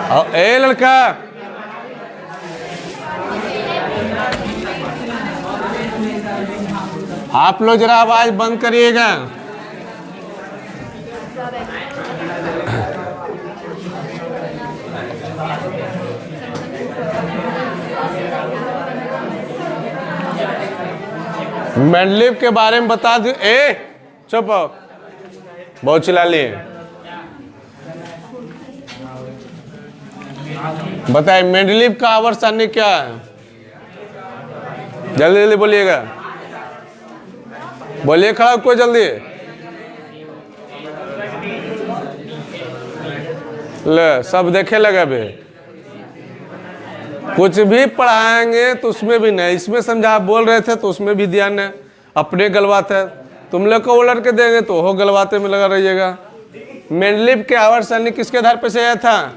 ए लड़का, आप लोग जरा आवाज बंद करिएगा। मेंडलीव के बारे में बता दो। ए चुप, बहुत चिल्ला लिए। बताइए मेंडलीव का आवर्त सारणी क्या है? जल्दी जल्दी बोलिएगा, बोलिए, खड़ा कोई जल्दी। ले सब देखे लगे भी, कुछ भी पढ़ाएंगे तो उसमें भी नहीं, इसमें समझा, आप बोल रहे थे तो उसमें भी ध्यान है, अपने गलवाते, तुम लोग को उलट के देंगे तो वो गलवाते में लगा रहिएगा। मेंडलीव के आवर्त सारणी किसके आधार पर से आया था?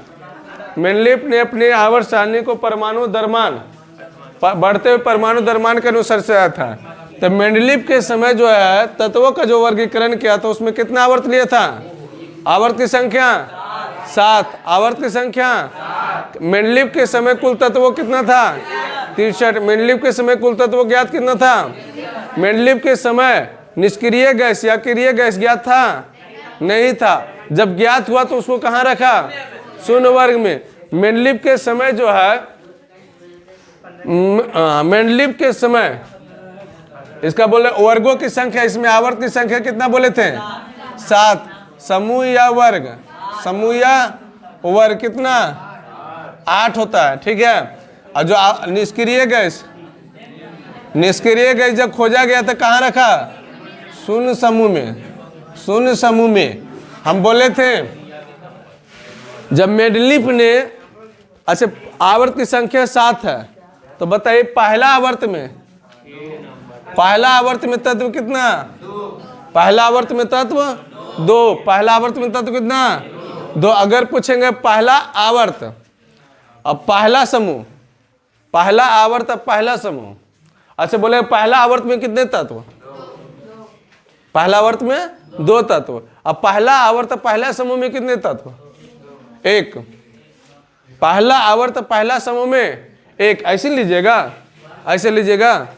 मेंडलीव ने अपने आवर्त सारणी को परमाणु द्रव्यमान, बढ़ते हुए परमाणु द्रव्यमान के अनुसार से आया था। तो मेंडलीव के समय जो है तत्वों का जो वर्गीकरण किया था उसमें कितना आवर्त लिया था? आवर्त की संख्या 7। आवर्त की संख्या, मेंडलीव के समय कुल तत्वों कितना था? 63। मेंडलीव के समय कुल तत्वों ज्ञात कितना था? मेंडलीव के समय निष्क्रिय गैस या क्रिय गैस ज्ञात था? नहीं था। जब ज्ञात हुआ तो उसको कहाँ रखा? शून्य वर्ग में। मेंडलीव के समय जो है, मेंडलीव के समय इसका बोले वर्गों की संख्या, इसमें आवर्त की संख्या कितना बोले थे? 7। समूह या वर्ग, समूह या वर्ग कितना? 8 होता है, ठीक है। और जो निष्क्रिय गैस, निष्क्रिय गैस जब खोजा गया तो कहाँ रखा? शून्य समूह में। शून्य समूह में हम बोले थे जब मेंडलीव ने, अच्छा आवर्त की संख्या 7 है, तो बताइए पहला आवर्त में, पहला आवर्त में तत्व कितना? पहला आवर्त में तत्व 2। पहला आवर्त में तत्व कितना? 2। अगर पूछेंगे पहला आवर्त अब पहला समूह, पहला आवर्त अब पहला समूह, अच्छा बोले पहला आवर्त में कितने तत्व? पहला आवर्त में 2 तत्व। अब पहला आवर्त पहला समूह में कितने तत्व? 1। पहला आवर्त पहला समूह में 1। ऐसे लीजिएगा, ऐसे लीजिएगा,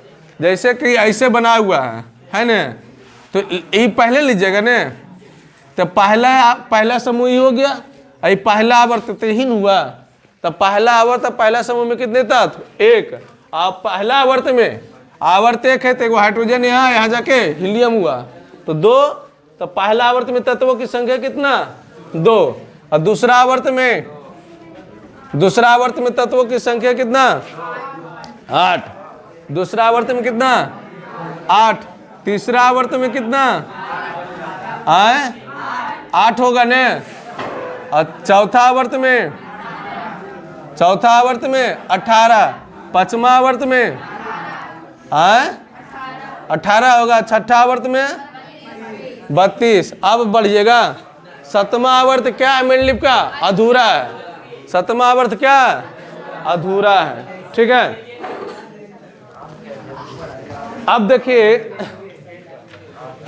जैसे कि ऐसे बना हुआ है ना, तो ये पहले लीजिएगा ना, तो पहला समूह ही हो गया। ये पहला आवर्त 3 हुआ, तो पहला आवर्त पहला समूह में कितने तत्व? 1। आप पहला आवर्त में आवर्त 1 है तो एगो हाइड्रोजन यहाँ जाके हीलियम हुआ तो 2। तो पहला आवर्त में तत्वों की संख्या कितना? 2। और दूसरा आवर्त में, दूसरा आवर्त में तत्वों की संख्या कितना? 8। दूसरा आवर्त में कितना? 8। तीसरा आवर्त में कितना? 8 होगा ने। और चौथा आवर्त में, चौथा आवर्त में 18। पांचवा आवर्त में 18 होगा। छठा आवर्त में 32। अब बढ़िएगा, 7वां आवर्त क्या है मेंडलीव का? अधूरा है। 7वां आवर्त क्या? अधूरा है, ठीक है। अब देखिए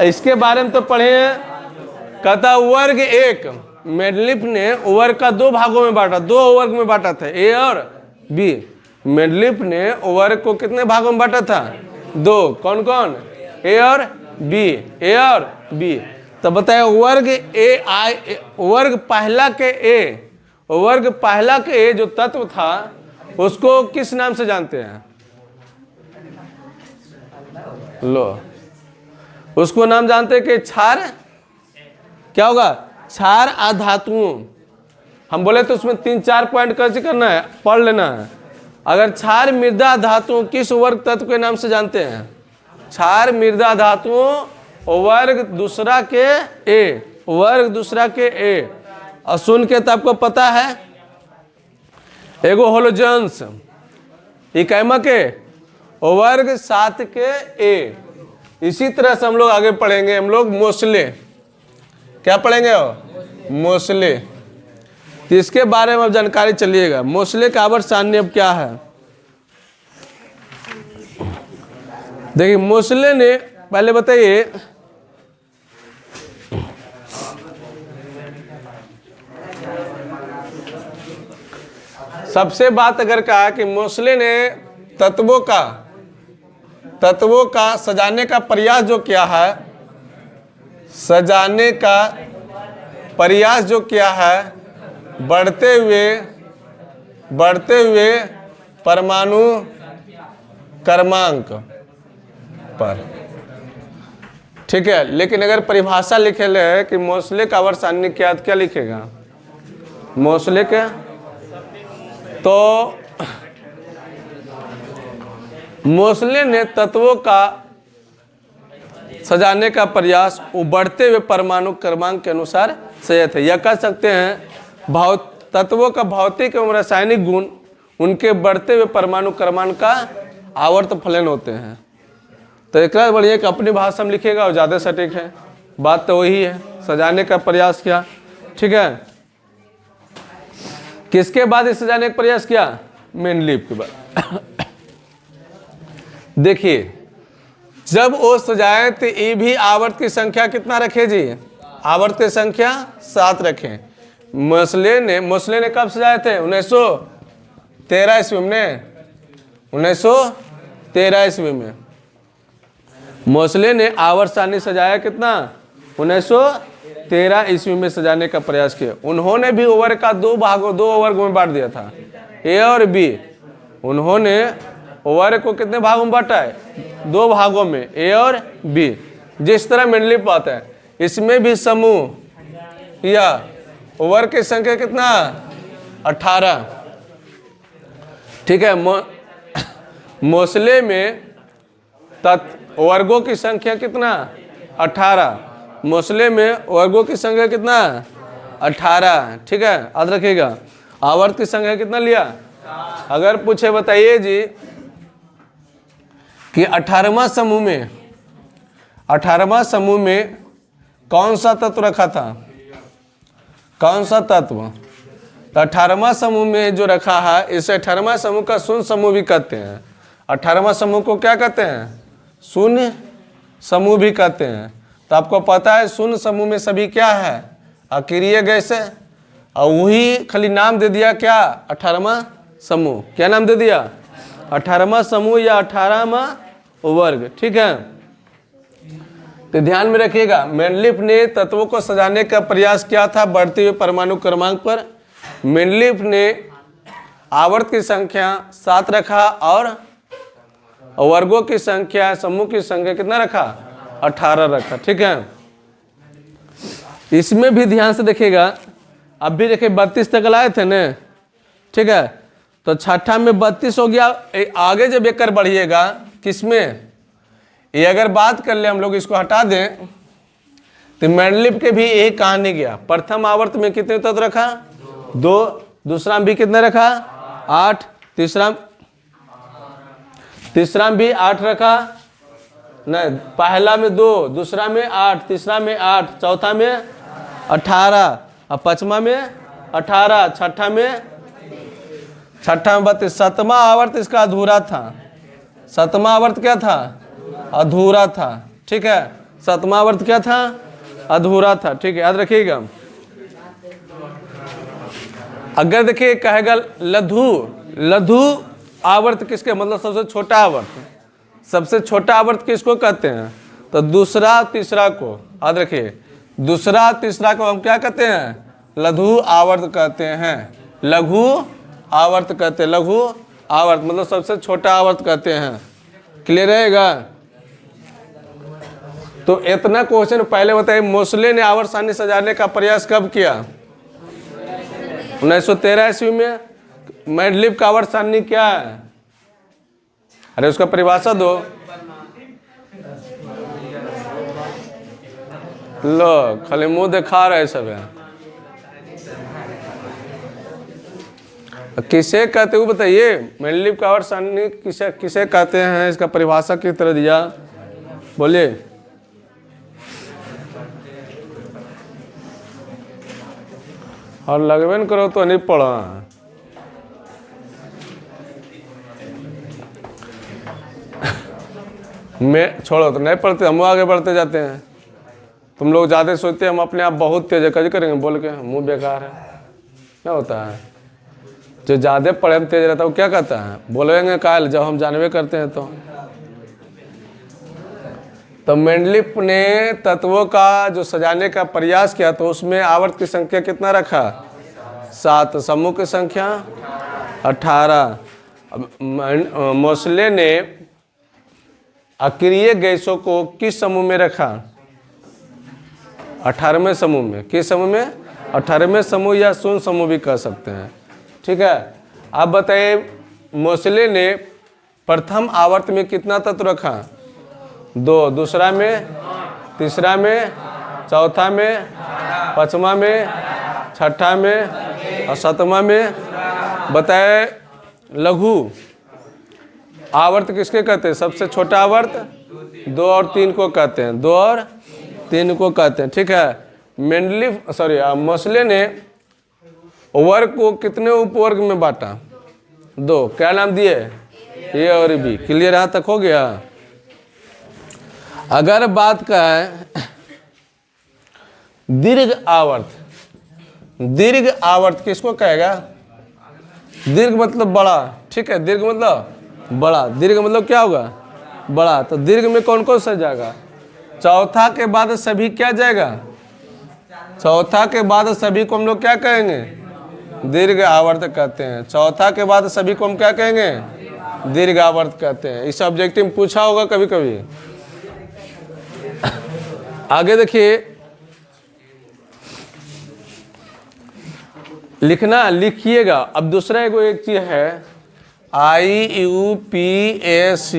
इसके बारे में तो पढ़े, कहता वर्ग 1, मेंडलीव ने वर्ग का 2 भागों में बांटा, 2 वर्ग में बांटा था, ए और बी। मेंडलीव ने वर्ग को कितने भागों में बांटा था? 2। कौन कौन? ए और बी, ए और बी। तो बताए वर्ग वर्ग पहला के ए, वर्ग पहला के ए जो तत्व था उसको किस नाम से जानते हैं? लो, उसको नाम जानते हैं कि क्षार, क्या होगा? क्षार अधातुओं। हम बोले तो उसमें 3-4 पॉइंट कैसे करना है, पढ़ लेना है। अगर क्षार मृदा धातुओं किस वर्ग तत्व के नाम से जानते हैं? क्षार मृदा धातुओं वर्ग दूसरा के ए, वर्ग दूसरा के ए। और सुन के तो आपको पता है एगो होलोजेंस इकाइमा के वर्ग 7 के ए। इसी तरह से हम लोग आगे पढ़ेंगे, हम लोग मोस्ले, क्या पढ़ेंगे? मोस्ले। तो इसके बारे में अब जानकारी चलिएगा। मोस्ले का आवर्त सारणी अब क्या है देखिए। मोस्ले ने पहले बताइए, सबसे बात अगर कहा कि मोस्ले ने तत्वों का सजाने का प्रयास जो किया है, सजाने का प्रयास जो किया है बढ़ते हुए परमाणु क्रमांक पर, ठीक है। लेकिन अगर परिभाषा लिखे ले कि मोस्ले का आवर्त सारणी क्या लिखेगा मोस्ले के, तो मोस्ले ने तत्वों का सजाने का प्रयास बढ़ते हुए परमाणु क्रमांक के अनुसार सही थे। यह कह सकते हैं तत्वों का भौतिक एवं रासायनिक गुण उनके बढ़ते हुए परमाणु क्रमांक का आवर्त फलन होते हैं। तो एक बढ़िया एक अपनी भाषा में लिखेगा और ज़्यादा सटीक है। बात तो वही है, सजाने का प्रयास किया, ठीक है। किसके बाद इस सजाने का प्रयास किया? मेंडलीव के बाद। देखिए जब वो सजाए तो ये भी आवर्त की संख्या कितना रखे जी? आवर्त की संख्या 7 रखें। मोस्ले ने कब सजाए थे? 1913 ईस्वी में। 1913 ईस्वी में मोस्ले ने आवर्त सारणी सजाया कितना? 1913 ईस्वी में सजाने का प्रयास किया। उन्होंने भी ओवर का दो वर्गों में बांट दिया था, ए और बी। उन्होंने ओवर को कितने भागों में बांटा है? 2 भागों में, ए और बी। जिस तरह मेंडलीव पाता है, इसमें भी समूह या ओवर की संख्या कितना? 18, ठीक है। मोस्ले में वर्गों की संख्या कितना? 18। मोस्ले में वर्गों की संख्या कितना? 18, ठीक है। याद रखिएगा। आवर्त की संख्या कितना लिया? अगर पूछे बताइए जी कि 18वां समूह में कौन सा तत्व रखा था? कौन सा तत्व? तो 18वां समूह में जो रखा है इसे 18वां समूह का शून्य समूह भी कहते हैं। 18वां समूह को क्या कहते हैं? शून्य समूह भी कहते हैं। तो आपको पता है शून्य समूह में सभी क्या है? अक्रिय गैस है। और वही खाली नाम दे दिया क्या? 18वां समूह। क्या नाम दे दिया? 18वां समूह या 18वां वर्ग, ठीक है। तो ध्यान में रखिएगा, मेंडलीव ने तत्वों को सजाने का प्रयास किया था बढ़ते हुए परमाणु क्रमांक पर। मेंडलीव ने आवर्त की संख्या 7 रखा और वर्गों की संख्या, समूह की संख्या कितना रखा? 18 रखा, ठीक है। इसमें भी ध्यान से देखिएगा। अब भी देखिए 32 तक लाए थे न, ठीक है। तो छठा में 32 हो गया। आगे जब एक बढ़िएगा किसमें? ये अगर बात कर ले हम लोग, इसको हटा दें तो मेंडलीव के भी यही कहानी गया। प्रथम आवर्त में कितने तत्व रखा? 2। दूसरा में भी कितने रखा? 8। तीसरा में भी 8 रखा। नहीं, पहला में 2, दूसरा में 8, तीसरा में 8, चौथा में 18 और पांचवा में 18, छठा में 32। 7वां आवर्त इसका अधूरा था। 7वां आवर्त क्या था? अधूरा था, ठीक है। 7वां आवर्त क्या था? अधूरा था, ठीक है। याद रखिएगा। अगर देखिए कहेगा लघु आवर्त किसके मतलब? सबसे छोटा आवर्त। सबसे छोटा आवर्त किसको कहते हैं? तो दूसरा तीसरा को। याद रखिए, दूसरा तीसरा को हम क्या कहते हैं? लघु आवर्त कहते हैं। लघु आवर्त कहते हैं। लघु आवर्त मतलब सबसे छोटा आवर्त कहते हैं। क्लियर रहेगा? तो इतना क्वेश्चन पहले बताइए, मोस्ले ने आवर्त सारणी सजाने का प्रयास कब किया? 1913 ईस्वी में। मेंडलीव का आवर्त सारणी क्या है? अरे उसका परिभाषा दो। लो खाली मुंह दिखा रहे सब है। किसे कहते हो बताइए? मेंडलीव का आवर्त सारणी किसे कहते हैं? इसका परिभाषा किस तरह दिया? बोलिए। और लगवे न करो तो नहीं पढ़ा। मैं छोड़ो तो नहीं पढ़ते, हम आगे बढ़ते जाते हैं। तुम लोग ज़्यादा सोचते हैं हम अपने आप बहुत तेज कज करेंगे बोल के, मुंह बेकार है। क्या होता है? जो ज़्यादा पढ़े में तेज रहता है वो क्या कहता है, बोलेंगे काल जब हम जानवे करते हैं तो मेंडलीफ ने तत्वों का जो सजाने का प्रयास किया तो उसमें आवर्त की संख्या कितना रखा, 7, समूह की संख्या 18। मोसले ने अक्रिय गैसों को किस समूह में रखा, 18वें समूह में। किस समूह में, 18वें समूह या शून्य समूह भी कह सकते हैं। ठीक है, आप बताइए मोसले ने प्रथम आवर्त में कितना तत्व रखा, 2, दूसरा में, तीसरा में, चौथा में, पांचवा में, छठा में और सातवां में। बताए लघु आवर्त किसके कहते हैं, सबसे छोटा आवर्त 2 और 3 को कहते हैं, 2 और 3 को कहते हैं। ठीक है, मोसले ने वर्ग को कितने उपवर्ग में बांटा, 2। क्या नाम दिए, ए और बी। क्लियर यहाँ तक हो गया। अगर बात करें दीर्घ आवर्त, दीर्घ आवर्त किसको कहेगा, दीर्घ मतलब बड़ा। ठीक है, दीर्घ मतलब बड़ा, दीर्घ मतलब क्या होगा, बड़ा। तो दीर्घ में कौन कौन सा जाएगा, चौथा के बाद सभी क्या जाएगा, चौथा के बाद सभी को हम लोग क्या कहेंगे, दीर्घ आवर्त कहते हैं। चौथा के बाद सभी को हम क्या कहेंगे, दीर्घ आवर्त कहते हैं। इस ऑब्जेक्टिव में पूछा होगा कभी कभी। आगे देखिए, लिखना, लिखिएगा। अब दूसरा एक चीज है IUPAC।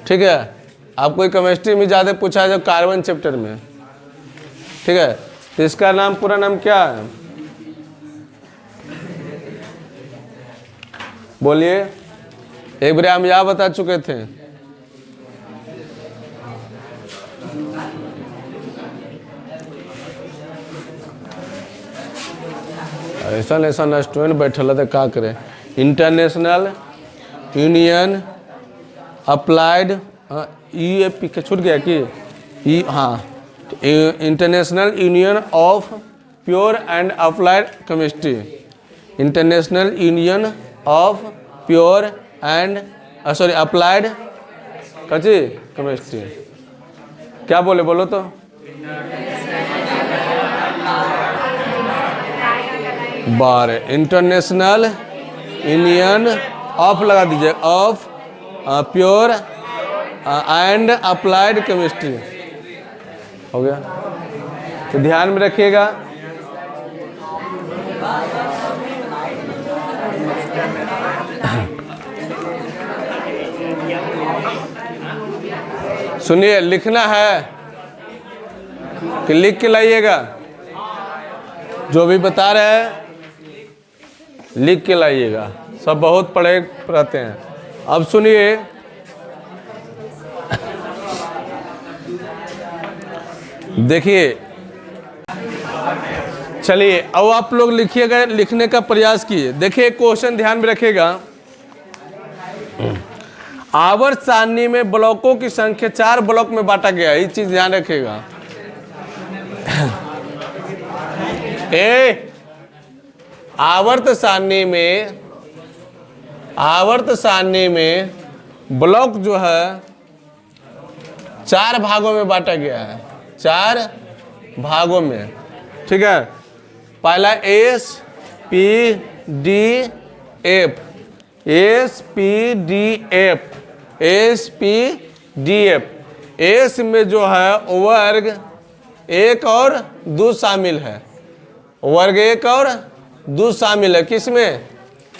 ठीक है, आपको केमिस्ट्री में ज़्यादा पूछा है, कार्बन चैप्टर में। ठीक है, तो इसका नाम, पूरा नाम क्या है, बोलिए। एक बार हम यह बता चुके थे, ऐसा स्टूडेंट बैठल है तो क्या करे। इंटरनेशनल यूनियन अप्लाइड, UAP के छूट गया कि हाँ, international union of pure and applied chemistry, international union of pure and applied कची केमिस्ट्री। क्या बोले, बोलो तो। इंटरनेशनल यूनियन ऑफ लगा दीजिए, of pure and applied chemistry. हो गया, तो ध्यान में रखिएगा। सुनिए, लिखना है कि लिख के लाइएगा, जो भी बता रहे हैं लिख के लाइएगा। सब बहुत पढ़े रहते हैं। अब सुनिए, देखिए, चलिए अब आप लोग लिखिएगा, लिखने का प्रयास कीजिए। देखिए क्वेश्चन ध्यान में रखिएगा। आवर्त सारणी में ब्लॉकों की संख्या 4 ब्लॉक में बांटा गया है, ये चीज ध्यान रखिएगा। आवर्त सारणी में ब्लॉक जो है 4 भागों में बांटा गया है, 4 भागों में। ठीक है, पहला S P D F, S P D F, S P D F। S में जो है वर्ग 1 और 2 शामिल है, वर्ग 1 और 2 शामिल है। किसमें,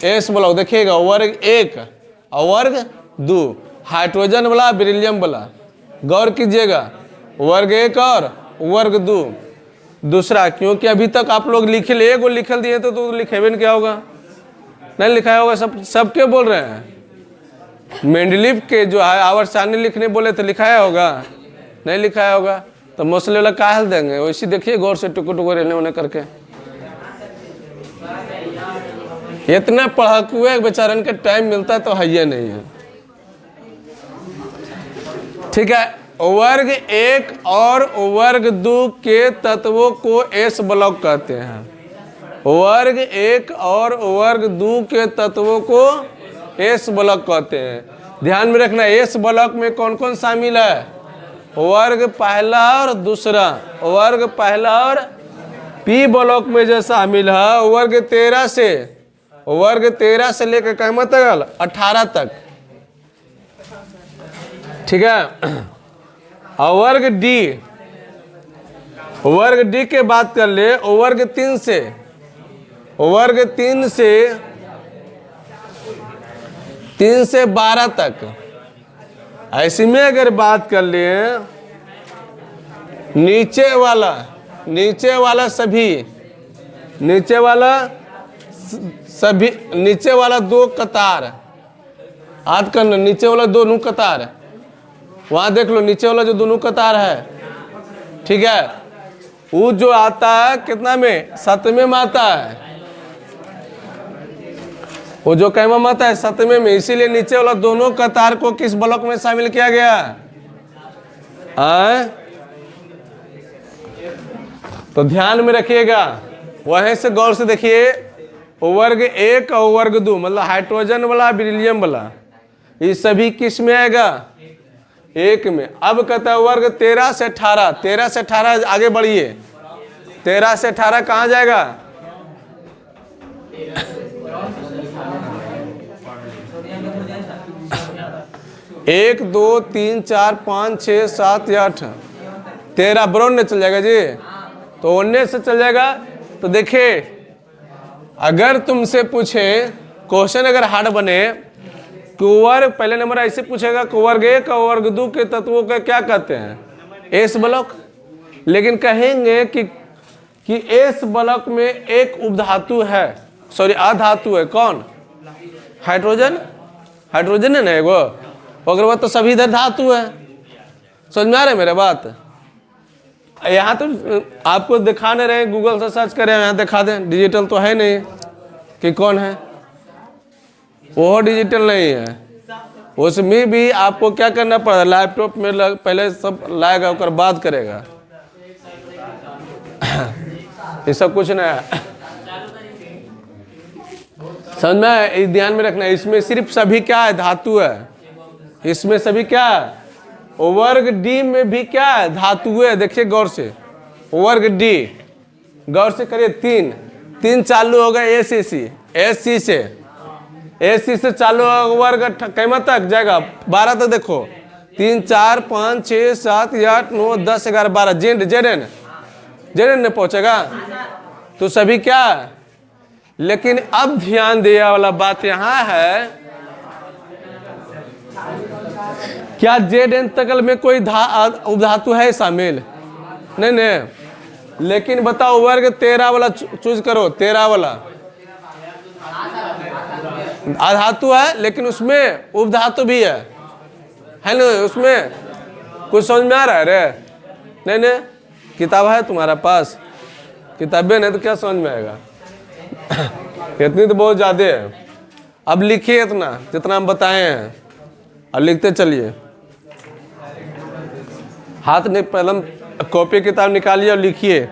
एस ब्लॉक। देखिएगा, वर्ग 1 और वर्ग 2, हाइड्रोजन वाला, बेरिलियम वाला। गौर कीजिएगा, वर्ग 1 और वर्ग 2। दूसरा, क्योंकि अभी तक आप लोग लिखे ले, एगो लिखल दिए तो लिखेबे न क्या होगा, नहीं लिखाया होगा। सबके बोल रहे हैं। मेंडलीफ के जो है आवर्त सारणी लिखने बोले तो लिखाया होगा, नहीं लिखाया होगा। तो मोसले वाला का हल देंगे, वैसे देखिए गौर से टुकड़ टुकड़ रहने होने करके। इतना पढ़ाकुए बेचारन के टाइम मिलता तो है ये नहीं है। ठीक है, वर्ग 1 और वर्ग 2 के तत्वों को एस ब्लॉक कहते हैं। वर्ग एक और वर्ग दो के तत्वों को एस ब्लॉक कहते हैं। ध्यान में रखना, एस ब्लॉक में कौन कौन शामिल है? वर्ग पहला और दूसरा। वर्ग पहला और पी ब्लॉक में जो शामिल है वर्ग 13 से लेकर कहाँ तक? 18 तक। ठीक है। और वर्ग डी के बात कर ले, वर्ग 3 से 12 तक। ऐसे में अगर बात कर ले नीचे वाला दो कतार, याद करना, नीचे वाला दोनों कतार, वहां देख लो नीचे वाला जो दोनों कतार है, ठीक है, वो जो आता है कितना में? 7वें में आता है। वो जो कैमा में आता है 7वें में, इसीलिए नीचे वाला दोनों कतार को किस ब्लॉक में शामिल किया गया? तो ध्यान में रखिएगा, वहीं से गौर से देखिए। वर्ग एक और वर्ग दो मतलब हाइड्रोजन वाला बेरिलियम वाला, ये सभी किस में आएगा? एक में। अब कहता है वर्ग 13 से 18 आगे बढ़िए। 13 से 18 कहाँ जाएगा? 1 2 3 4 5 6 7 8 13 ब्रोन में चल जाएगा जी, तो 19 से चल जाएगा। तो देखिए, अगर तुमसे पूछे क्वेश्चन, अगर हार्ड बने कि वर्ग, पहले नंबर ऐसे पूछेगा कि वर्ग एक और वर्ग दो के तत्वों का क्या कहते हैं? S block. लेकिन कहेंगे कि एस ब्लॉक में एक उपधातु है, सॉरी अधातु है। कौन? हाइड्रोजन है ना एगो, अगर वो तो सभी इधर धातु है। समझ में आ रहा है मेरा बात? यहाँ तो आपको दिखा नहीं रहे, गूगल से सर्च करें, यहाँ दिखा दें। डिजिटल तो है नहीं कि कौन है, वो डिजिटल नहीं है। उसमें भी आपको क्या करना पड़ेगा? लैपटॉप में पहले सब लाएगा, उसके बाद करेगा। ये सब कुछ नहीं है। समझ में? ध्यान में रखना, इसमें सिर्फ सभी क्या है? धातु है। इसमें सभी क्या है? वर्ग डी में भी क्या है? धातु है। देखिए गौर से, वर्ग डी गौर से करिए। 3 चालू होगा एससी से चालू होगा वर्ग कैमा तक जाएगा? 12 तक। देखो 3 4 5 6 7 8 9 10 11 12 जेडन ने पहुंचेगा। तो सभी क्या? लेकिन अब ध्यान दिया वाला बात यहाँ है, क्या जेड एन तकल में कोई उपधातु है शामिल? नहीं। लेकिन बताओ, वर्ग 13 वाला चूज करो। 13 वाला अधातु है, लेकिन उसमें उपधातु भी है ना? उसमें कुछ समझ में आ रहा है रे? नहीं, किताब है तुम्हारा पास? किताबें नहीं तो क्या समझ में आएगा? इतनी तो बहुत ज्यादा है। अब लिखिए इतना जितना हम बताए हैं, और लिखते चलिए। हाथ ने कलम कॉपी किताब निकालिए और लिखिए।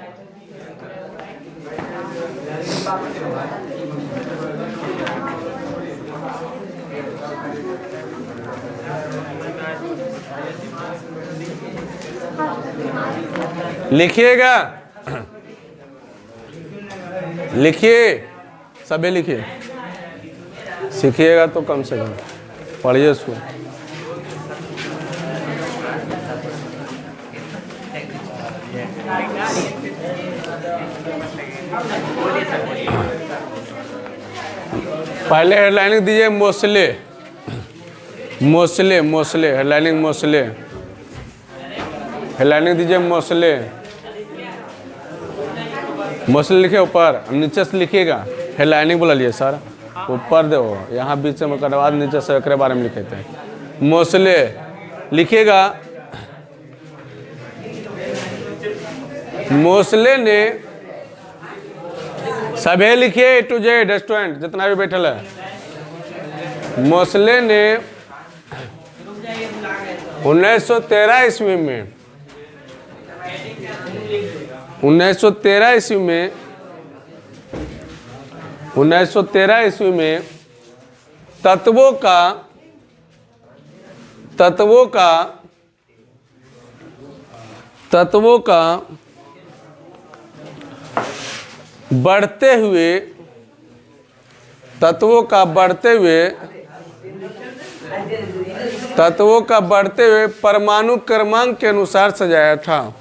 लिखिएगा, लिखिए, सभी लिखिए। सीखिएगा तो कम से कम पढ़िए उसको। पहले हेडलाइनिंग दीजिए मोस्ले, हेडलाइनिंग मोस्ले, हेडलाइनिंग दीजिए मोस्ले लिखे ऊपर, नीचे से लिखिएगा। हेडलाइनिंग बोला लिए सर, ऊपर दो, यहाँ बीच में करने बाद नीचे से एक बारे में लिखे थे। मोस्ले लिखिएगा। मोस्ले ने सभी लिखिए A to Z रेस्टोरेंट जितना भी बैठल है। मोस्ले ने 1913 ईस्वी में 1913 ईस्वी में 1913 ईस्वी में तत्वों का बढ़ते हुए परमाणु क्रमांक के अनुसार सजाया था।